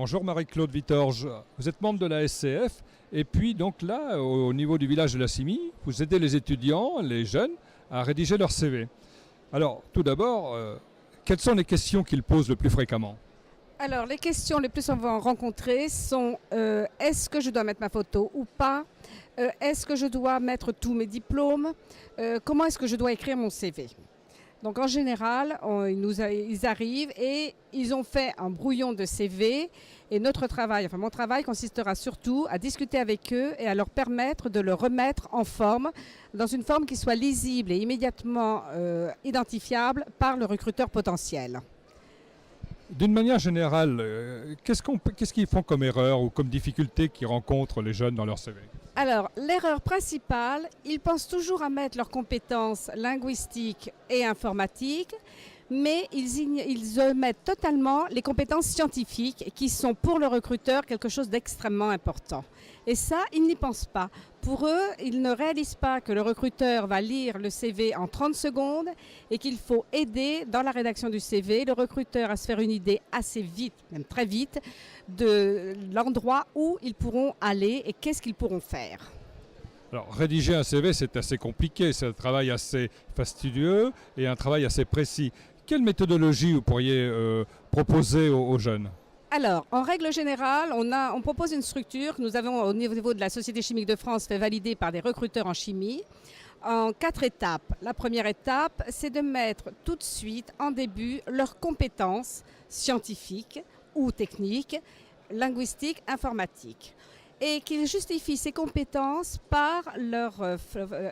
Bonjour Marie-Claude Vitorge, vous êtes membre de la SCF et puis donc là, au niveau du village de la Cimie, vous aidez les étudiants, les jeunes, à rédiger leur CV. Alors tout d'abord, quelles sont les questions qu'ils posent le plus fréquemment? Alors, les questions les plus souvent rencontrées sont est-ce que je dois mettre ma photo ou pas? Est-ce que je dois mettre tous mes diplômes? Comment est-ce que je dois écrire mon CV? Donc, en général, ils arrivent et ils ont fait un brouillon de CV. Et notre travail, enfin mon travail, consistera surtout à discuter avec eux et à leur permettre de le remettre en forme, dans une forme qui soit lisible et immédiatement identifiable par le recruteur potentiel. D'une manière générale, qu'est-ce qu'ils font comme erreur ou comme difficulté qu'ils rencontrent les jeunes dans leur CV? Alors, l'erreur principale, ils pensent toujours à mettre leurs compétences linguistiques et informatiques, mais ils omettent totalement les compétences scientifiques qui sont pour le recruteur quelque chose d'extrêmement important. Et ça, ils n'y pensent pas. Pour eux, ils ne réalisent pas que le recruteur va lire le CV en 30 secondes et qu'il faut aider dans la rédaction du CV le recruteur à se faire une idée assez vite, même très vite, de l'endroit où ils pourront aller et qu'est-ce qu'ils pourront faire. Alors rédiger un CV c'est assez compliqué, c'est un travail assez fastidieux et un travail assez précis. Quelle méthodologie vous pourriez proposer aux jeunes? Alors, en règle générale, on propose une structure que nous avons au niveau de la Société chimique de France fait valider par des recruteurs en chimie en 4 étapes. La première étape, c'est de mettre tout de suite en début leurs compétences scientifiques ou techniques, linguistiques, informatiques, et qu'ils justifient ces compétences par leur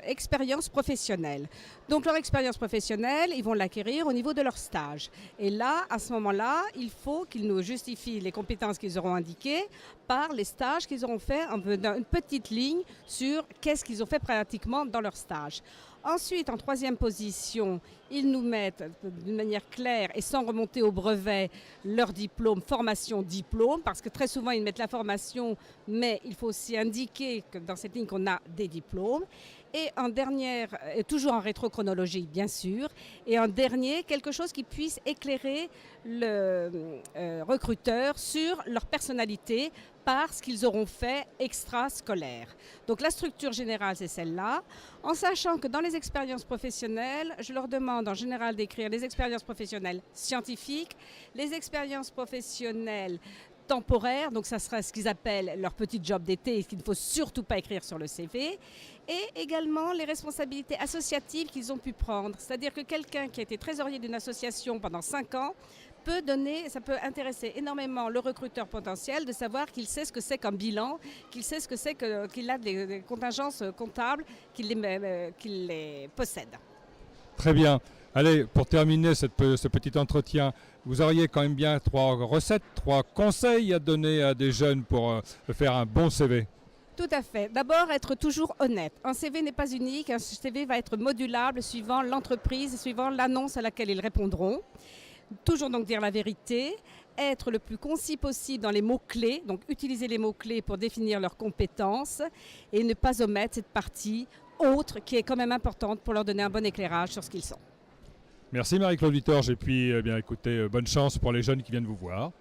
expérience professionnelle. Donc leur expérience professionnelle, ils vont l'acquérir au niveau de leur stage. Et là, à ce moment-là, il faut qu'ils nous justifient les compétences qu'ils auront indiquées par les stages qu'ils auront fait, une petite ligne sur qu'est-ce qu'ils ont fait pratiquement dans leur stage. Ensuite, en troisième position, ils nous mettent d'une manière claire et sans remonter au brevet leur diplôme, formation, diplôme, parce que très souvent ils mettent la formation, mais il faut aussi indiquer que dans cette ligne qu'on a des diplômes. Et en dernière, toujours en rétrochronologie bien sûr, et en dernier, quelque chose qui puisse éclairer le recruteur sur leur personnalité par ce qu'ils auront fait extrascolaire. Donc la structure générale, c'est celle-là, en sachant que dans les expériences professionnelles, je leur demande en général d'écrire les expériences professionnelles scientifiques, les expériences professionnelles temporaires, donc ça sera ce qu'ils appellent leur petit job d'été, qu'il ne faut surtout pas écrire sur le CV, et également les responsabilités associatives qu'ils ont pu prendre. C'est-à-dire que quelqu'un qui a été trésorier d'une association pendant 5 ans ça peut intéresser énormément le recruteur potentiel de savoir qu'il sait ce que c'est qu'un bilan, qu'il sait ce que c'est qu'il a des contingences comptables, qu'il les possède. Très bien. Allez, pour terminer ce petit entretien, vous auriez quand même bien 3 recettes, 3 conseils à donner à des jeunes pour faire un bon CV? Tout à fait. D'abord, être toujours honnête. Un CV n'est pas unique, un CV va être modulable suivant l'entreprise, suivant l'annonce à laquelle ils répondront. Toujours donc dire la vérité, être le plus concis possible dans les mots-clés, donc utiliser les mots-clés pour définir leurs compétences et ne pas omettre cette partie autre qui est quand même importante pour leur donner un bon éclairage sur ce qu'ils sont. Merci Marie-Claude Vitorge et puis écoutez, bonne chance pour les jeunes qui viennent vous voir.